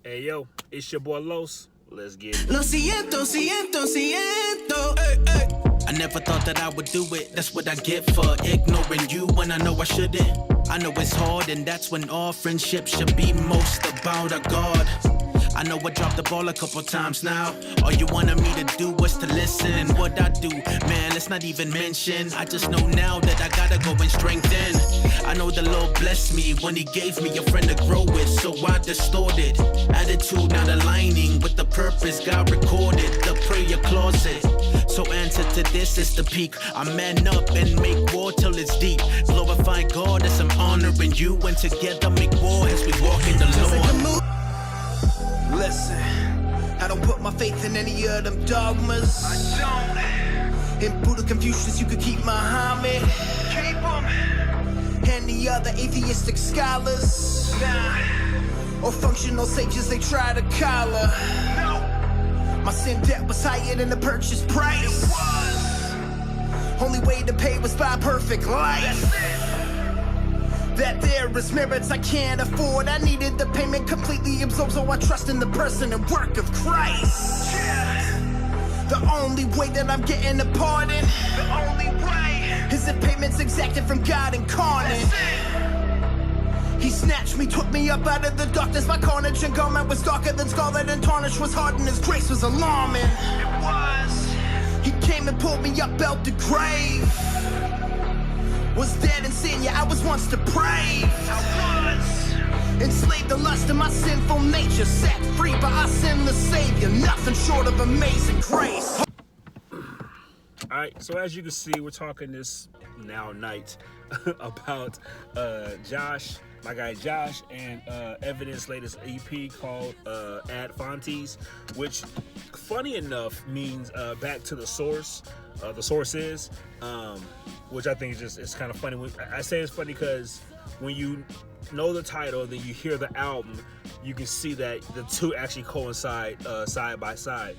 Hey yo, it's your boy Los. Let's get it. Lo siento, siento, siento. Hey, hey. I never thought that I would do it. That's what I get for ignoring you when I know I shouldn't. I know it's hard, and that's when all friendships should be most about a God. I know I dropped the ball a couple times now. All you wanted me to do was to listen. And what I do, man, let's not even mention. I just know now that I gotta go and strengthen. I know the Lord blessed me when he gave me a friend to grow with. So I distorted attitude not aligning with the purpose God recorded. The prayer closet. So answer to this is the peak. I man up and make war till it's deep. Glorify God as I'm honoring you. And together make war as we walk in the Lord. Listen, I don't put my faith in any of them dogmas. I don't. In Buddha Confucius, you could keep Muhammad. Keep them. And the other atheistic scholars. Nah. Or functional sages they try to collar. No. My sin debt was higher than the purchase price. It was. Only way to pay was by perfect life. That's it. That there is merits I can't afford. I needed the payment completely absorbed, so I trust in the person and work of Christ. Yeah. The only way that I'm getting a pardon, the only way, is if payment's exacted from God incarnate. He snatched me, took me up out of the darkness. My carnage and garment was darker than scarlet, and tarnish was hardened. His grace was alarming. It was. He came and pulled me up out the grave. Was dead in sin, yeah, I was once depraved. I was enslaved the lust of my sinful nature, set free by our sinless Savior. Nothing short of amazing grace. Alright, so as you can see, we're talking this now night about Josh, my guy Josh, and Evendent's latest EP called Ad Fontes, which, funny enough, means back to the source. The source is, which I think is just, it's kind of funny. I say it's funny because when you know the title, then you hear the album, you can see that the two actually coincide side by side.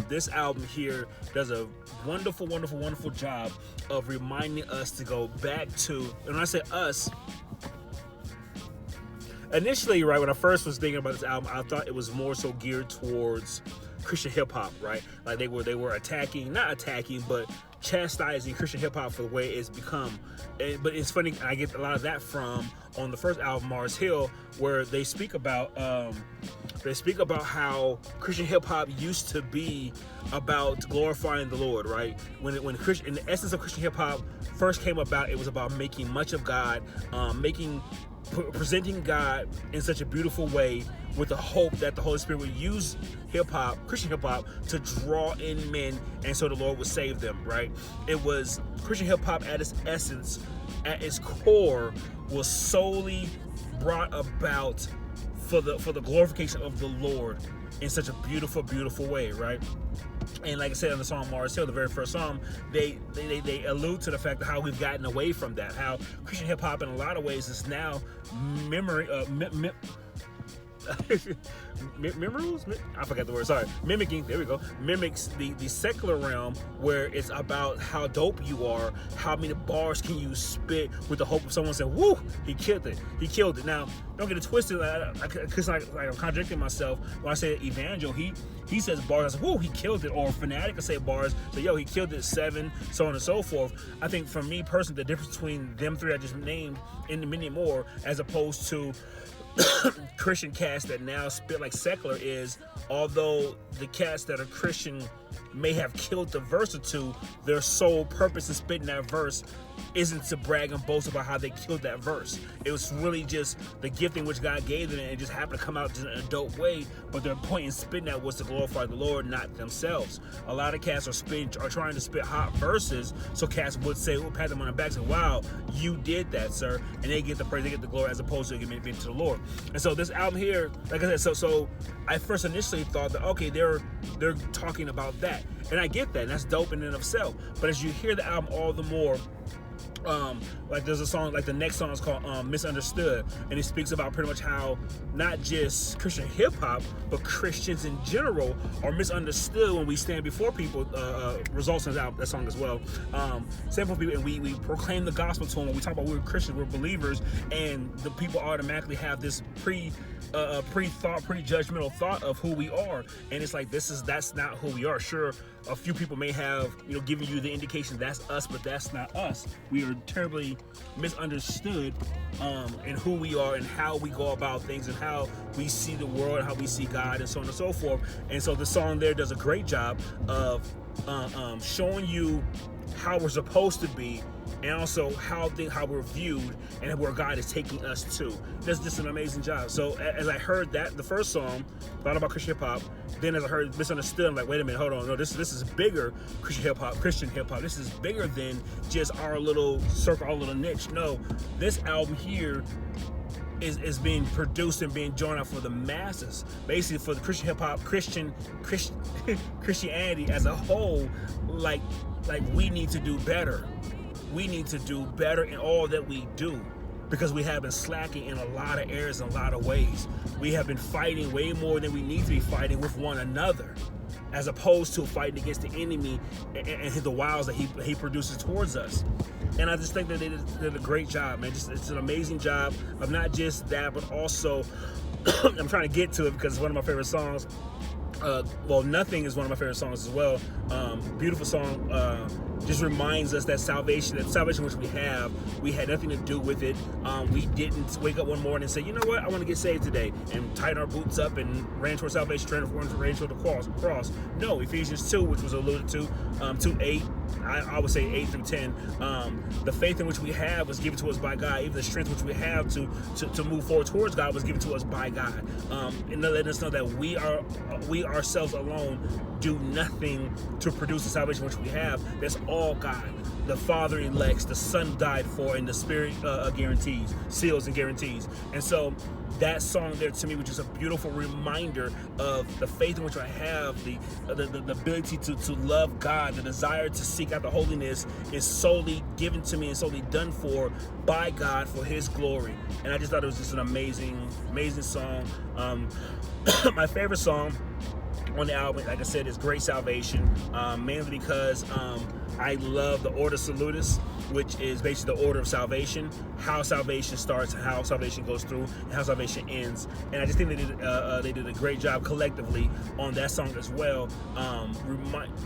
This album here does a wonderful, wonderful, wonderful job of reminding us to go back to, and when I say us, initially, right, when I first was thinking about this album, I thought it was more so geared towards Christian hip hop, right? Like they were attacking, not attacking, but chastising Christian hip hop for the way it's become. But it's funny, I get a lot of that from on the first album, Mars Hill, where they speak about how Christian hip hop used to be about glorifying the Lord, right? When Christian, in the essence of Christian hip hop first came about, it was about making much of God, presenting God in such a beautiful way, with the hope that the Holy Spirit would use hip-hop, Christian hip-hop, to draw in men, and so the Lord would save them, right? It was Christian hip-hop at its essence, at its core, was solely brought about for the glorification of the Lord in such a beautiful, beautiful way, right? And like I said on the song Mars Hill, the very first song, they allude to the fact of how we've gotten away from that, how Christian hip hop in a lot of ways is now I forgot the word, sorry. Mimicking, there we go. Mimics the secular realm, where it's about how dope you are, how many bars can you spit with the hope of someone saying, woo, he killed it. He killed it. Now, don't get it twisted, because I'm contradicting myself. When I say Evangel, he says bars, I say, woo, he killed it. Or Fanatic will say bars, so yo, he killed it, 7, so on and so forth. I think for me personally, the difference between them three I just named and many more, as opposed to Christian cats that now spit like secular, is although the cats that are Christian may have killed the verse or two, their sole purpose in spitting that verse isn't to brag and boast about how they killed that verse. It was really just the gifting which God gave them, and it just happened to come out in a dope way. But their point in spitting that was to glorify the Lord, not themselves. A lot of cats are trying to spit hot verses, so cats would say, we'll pat them on the back and say, wow, you did that, sir. And they get the praise, they get the glory, as opposed to giving it to the Lord. And so this album here, like I said, so I first initially thought that, okay, they're talking about that. And I get that, and that's dope in and of itself. But as you hear the album all the more, Like there's a song, like the next song is called Misunderstood, and it speaks about pretty much how not just Christian hip hop, but Christians in general are misunderstood when we stand before people. Results in that song as well. Stand before people and we proclaim the gospel to them. When we talk about we're Christians, we're believers, and the people automatically have this pre-thought, pre-judgmental thought of who we are, and it's like that's not who we are. Sure, a few people may have given you the indication that's us, but that's not us. We are terribly misunderstood in who we are and how we go about things and how we see the world and how we see God and so on and so forth. And so the song there does a great job of showing you how we're supposed to be, and also how we're viewed and where God is taking us to. That's just an amazing job. So as I heard that, the first song, thought about Christian hip hop. Then as I heard Misunderstood, I'm like, wait a minute, hold on, no, this is bigger Christian hip hop. This is bigger than just our little circle, our little niche. No, this album here is being produced and being joined out for the masses, basically for the Christian hip hop, Christianity as a whole. Like we need to do better. We need to do better in all that we do, because we have been slacking in a lot of areas, in a lot of ways. We have been fighting way more than we need to be fighting with one another, as opposed to fighting against the enemy and the wiles that he produces towards us. And I just think that they did a great job, man. It's an amazing job of not just that, but also I'm trying to get to it because it's one of my favorite songs. Nothing is one of my favorite songs as well. Beautiful song. Just reminds us that salvation which we had nothing to do with it. We didn't wake up one morning and say, you know what, I want to get saved today, and tighten our boots up and ran towards salvation, ran toward the cross. No, Ephesians 2, which was alluded to, 2:8, I would say 8 through 10. The faith in which we have was given to us by God. Even the strength which we have to move forward towards God was given to us by God. And letting us know that we ourselves alone do nothing to produce the salvation which we have. That's all God. The Father elects, the Son died for, and the Spirit guarantees, seals and guarantees. And so that song there to me was just a beautiful reminder of the faith in which I have, the ability to love God, the desire to seek out the holiness is solely given to me and solely done for by God for His glory. And I just thought it was just an amazing song. My favorite song on the album, like I said, is Great Salvation, mainly because I love the Order Salutis, which is basically the order of salvation, how salvation starts, how salvation goes through, and how salvation ends. And I just think they did a great job collectively on that song as well.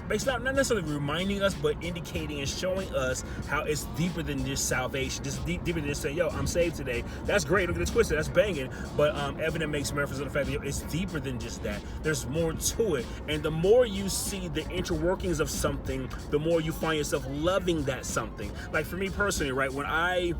Basically not necessarily reminding us, but indicating and showing us how it's deeper than just salvation, just deeper than just saying, yo, I'm saved today. That's great, don't get it twisted, that's banging. But Evendent makes reference to the fact that it's deeper than just that. There's more to it. And the more you see the interworkings of something, the more you find yourself loving that something. Like for me personally, right, when I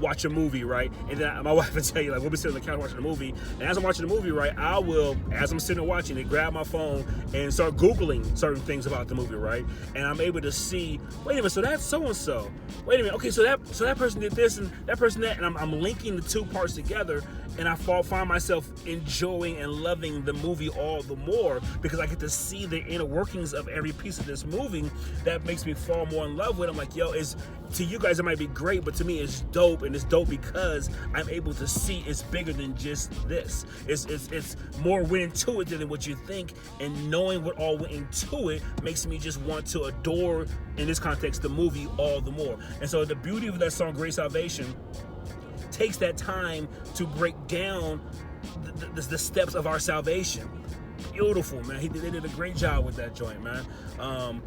watch a movie, right, and then my wife would tell you, like, we'll be sitting on the couch watching a movie, and as I'm watching the movie, right, I will, as I'm sitting there watching it, grab my phone and start Googling certain things about the movie, right, and I'm able to see, wait a minute, so that's so-and-so, wait a minute, okay, so that person did this and that person that, and I'm linking the two parts together, and I find myself enjoying and loving the movie all the more because I get to see the inner workings of every piece of this movie. That makes me fall more in love with it. I'm like, yo, to you guys it might be great, but to me it's dope, and it's dope because I'm able to see it's bigger than just this. It's more went into it than what you think, and knowing what all went into it makes me just want to adore, in this context, the movie all the more. And so the beauty of that song, Great Salvation, takes that time to break down the steps of our salvation. Beautiful, man. They did a great job with that joint, man. I'm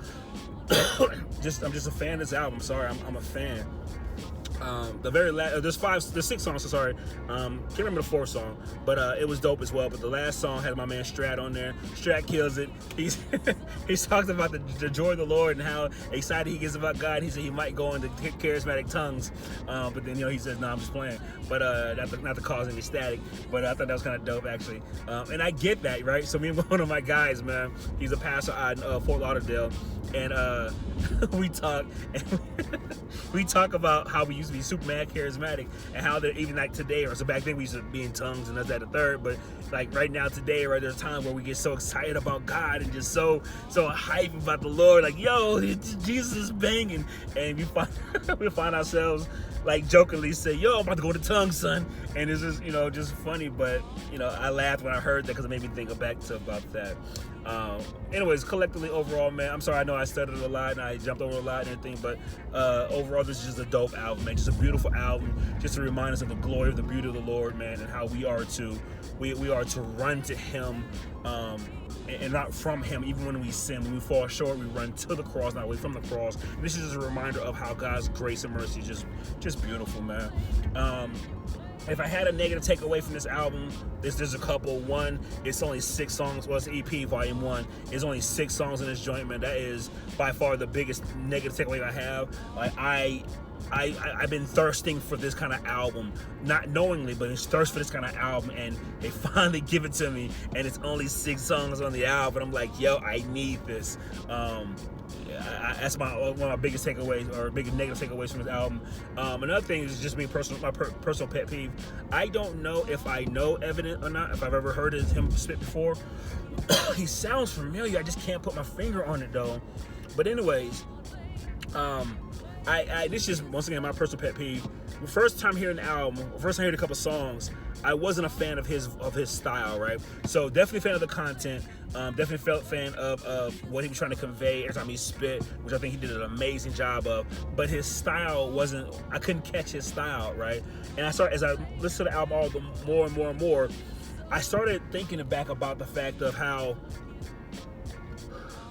just a fan of this album. Sorry, I'm a fan. The very last, there's 6 songs, so sorry. Can't remember the 4th song, but it was dope as well. But the last song had my man Strat on there. Strat kills it. He's talked about the joy of the Lord and how excited he gets about God. He said he might go into charismatic tongues, but then he says, no, I'm just playing. But not to cause any static. But I thought that was kind of dope actually. And I get that, right? So me and one of my guys, man, he's a pastor out in Fort Lauderdale, and we talk about how we used to be super mad charismatic, and how they're even like today, or so back then we used to be in tongues and that's at the third, but like right now today, right, there's a time where we get so excited about God and just so hype about the Lord, like, yo, Jesus is banging, and we find ourselves like jokingly say, yo, I'm about to go to tongues, son. And it's just, just funny, but I laughed when I heard that because it made me think back to about that. Anyways, collectively, overall, man, I'm sorry, I know I stuttered a lot and I jumped over a lot and everything, but overall, this is just a dope album, man. Just a beautiful album, just to remind us of the glory of the beauty of the Lord, man, and how we are to run to Him, and not from Him. Even when we sin, when we fall short, we run to the cross, not away from the cross. And this is just a reminder of how God's grace and mercy is just beautiful, man. If I had a negative takeaway from this album, there's a couple. One, it's only 6 songs. Well, it's EP, Volume 1. It's only 6 songs in this joint, man. That is by far the biggest negative takeaway I have. Like, I've been thirsting for this kind of album, not knowingly, but it's thirst for this kind of album, and they finally give it to me, and it's only 6 songs on the album. I'm like, yo, I need this. That's one of my biggest takeaways, or biggest negative takeaways from this album. Another thing is just my personal pet peeve. I don't know if I know Evendent or not, if I've ever heard him spit before. He sounds familiar. I just can't put my finger on it though. But anyways, this is once again my personal pet peeve. The first time hearing the album, first time hearing a couple songs, I wasn't a fan of his style, right? So definitely a fan of the content. Definitely felt fan of what he was trying to convey every time he spit, which I think he did an amazing job of. But his style wasn't. I couldn't catch his style, right? And as I listened to the album all the more and more and more, I started thinking back about the fact of how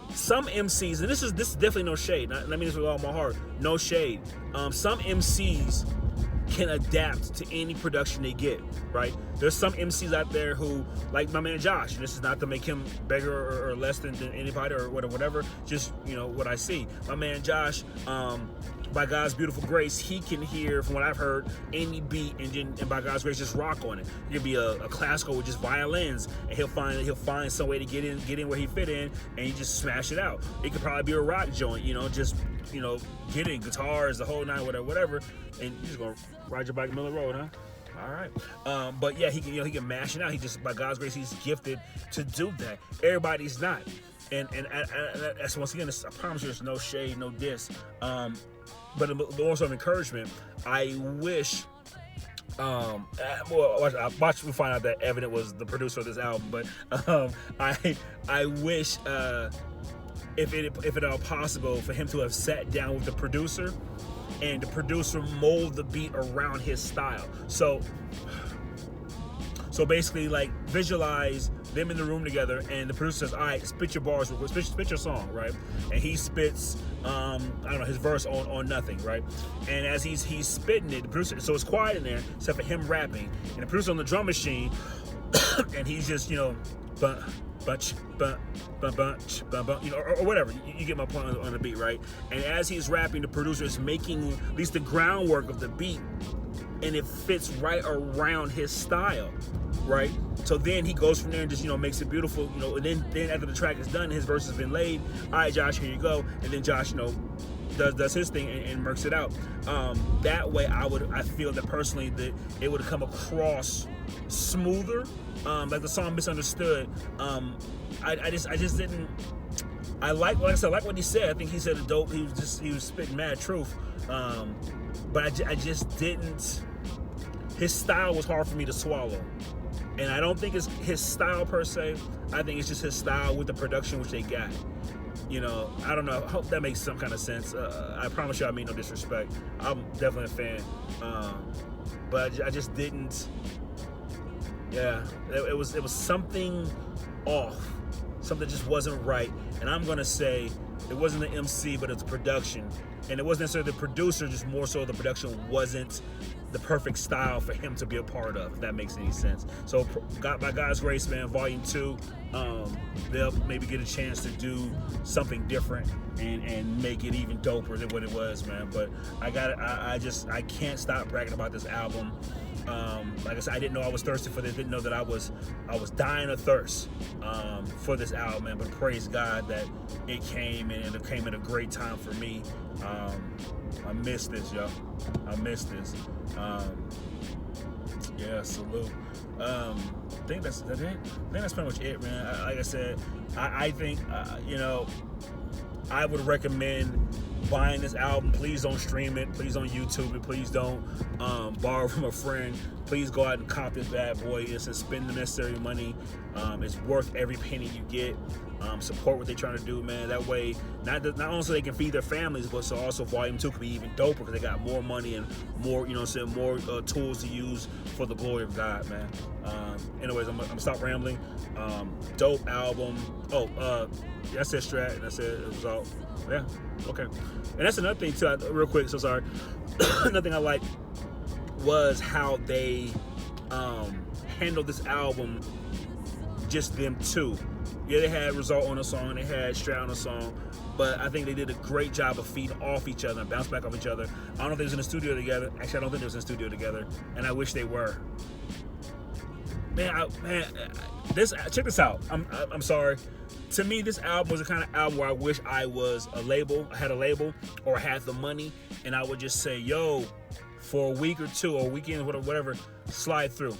some MCs, and this is definitely no shade. Let me this with all my heart, no shade. Some MCs can adapt to any production they get, right? There's some MCs out there who, like my man Josh, and this is not to make him bigger or less than anybody or whatever, just, what I see. My man Josh, by God's beautiful grace, he can hear, from what I've heard, any beat and by God's grace just rock on it. It could be a classical with just violins, and he'll find some way to get in where he fit in, and he just smash it out. It could probably be a rock joint, just getting guitars, the whole nine, whatever, and you're just gonna ride your bike in the middle of the road, huh? All right. But yeah, he can mash it out. He just, by God's grace, he's gifted to do that. Everybody's not. And that's, once again, I promise you, there's no shade, no diss. But also of encouragement. I wish, well, watch me find out that Evendent was the producer of this album, but I wish, if it at all possible, for him to have sat down with the producer, and the producer mold the beat around his style. So basically, like, visualize them in the room together, and the producer says, all right, spit your bars, spit your song, right? And he spits, I don't know, his verse on nothing, right? And as he's spitting it, the producer, so it's quiet in there, except for him rapping, and the producer on the drum machine, and he's just, bunch, or whatever. You get my point on the beat, right? And as he's rapping, the producer is making at least the groundwork of the beat, and it fits right around his style, right? So then he goes from there and just, makes it beautiful, and then after the track is done, his verse has been laid. All right, Josh, here you go. And then Josh, does his thing and works it out. That way, I feel that personally that it would have come across smoother. Like the song Misunderstood. I just didn't. Like I said, I like what he said. I think he said a dope. He was spitting mad truth. But I just didn't. His style was hard for me to swallow. And I don't think it's his style per se. I think it's just his style with the production which they got. I don't know. I hope that makes some kind of sense. I promise you I mean no disrespect. I'm definitely a fan. But I just didn't. Yeah, it was something off. Something just wasn't right. And I'm going to say it wasn't the MC, but it's production. And it wasn't necessarily the producer, just more so the production wasn't the perfect style for him to be a part of, if that makes any sense. So by God's grace, man, Volume 2, they'll maybe get a chance to do something different and make it even doper than what it was, man. But I can't stop bragging about this album. Like I said, I didn't know I was thirsty for this. Didn't know that I was dying of thirst for this album, man. But praise God that it came, and it came at a great time for me. I miss this, yo. I miss this. Yeah, salute. I think that's it. I think that's pretty much it, man. Like I said, I think I would recommend buying this album. Please don't stream it. Please don't YouTube it. Please don't borrow from a friend. Please go out and cop this bad boy. And spend the necessary money. It's worth every penny you get. Support what they're trying to do, man. That way, not only so they can feed their families, but so also Volume 2 could be even doper because they got more money and more, more tools to use for the glory of God, man. Anyways, I'm gonna stop rambling. Dope album. I said Strat, and I said it was all. Yeah, okay. And that's another thing too. Real quick, so sorry. Another thing I like was how they handled this album. Just them two. Yeah, they had Result on a song, they had Strat on a song, but I think they did a great job of feeding off each other and bounce back off each other. I don't know if they was in the studio together. Actually, I don't think they was in the studio together, and I wish they were. Man, check this out. I'm sorry. To me, this album was the kind of album where I wish I was I had a label, or had the money, and I would just say, yo, for a week or two, or weekend, whatever, slide through.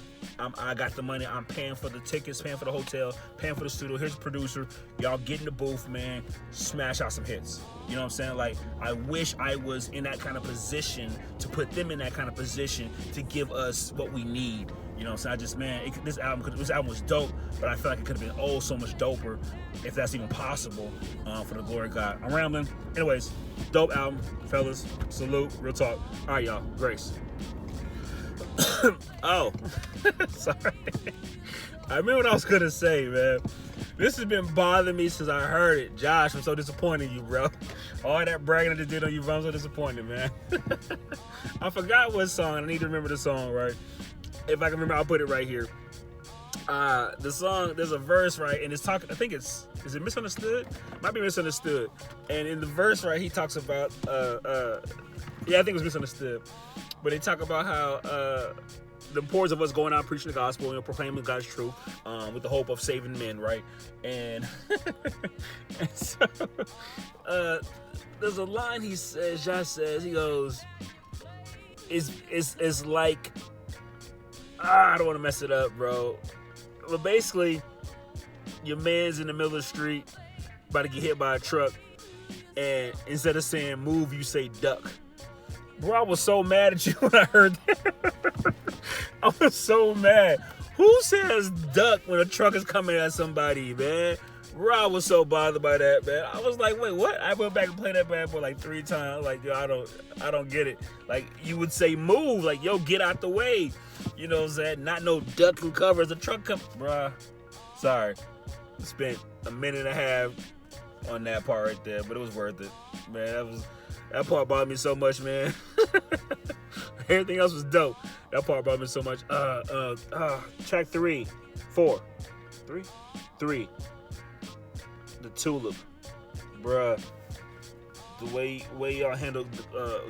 I got the money. I'm paying for the tickets, paying for the hotel, paying for the studio. Here's the producer. Y'all get in the booth, man. Smash out some hits. You know what I'm saying? Like, I wish I was in that kind of position to put them in that kind of position to give us what we need. You know what I'm saying? This album was dope, but I feel like it could have been so much doper if that's even possible for the glory of God. I'm rambling. Anyways, dope album, fellas. Salute. Real talk. All right, y'all. Grace. Oh, sorry. I remember what I was gonna say, man. This has been bothering me since I heard it. Josh, I'm so disappointed in you, bro. All that bragging I just did on you, bro, I'm so disappointed, man. I forgot what song. I need to remember the song, right? If I can remember, I'll put it right here. The song, there's a verse, right, and it's talking. I think is it Misunderstood? Might be Misunderstood. And in the verse, right, he talks about, I think it was Misunderstood. But they talk about how the importance of us going out preaching the gospel, proclaiming God's truth, with the hope of saving men, right? And, and so there's a line he says, Josh says, he goes, it's like, I don't want to mess it up, bro. But basically, your man's in the middle of the street, about to get hit by a truck, and instead of saying move, you say duck. Bro, I was so mad at you when I heard that. I was so mad. Who says duck when a truck is coming at somebody, man? Bro, I was so bothered by that, man. I was like, wait, what? I went back and played that bad boy like 3 times. Like, yo, I don't get it. Like, you would say move, like, yo, get out the way. You know what I'm saying? Not no duck and cover as a truck come. Bruh, sorry. I spent a minute and a half on that part right there, but it was worth it. Man, that part bothered me so much, man. Everything else was dope. That part bothered me so much. Track 3. The Tulip. Bruh. The way y'all handled,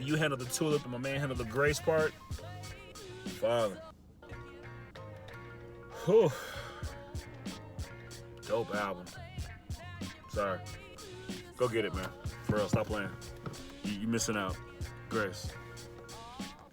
you handled the Tulip and my man handled the Grace part. Father. Whew. Dope album. Sorry. Go get it, man. For real, stop playing. You missing out. Grace.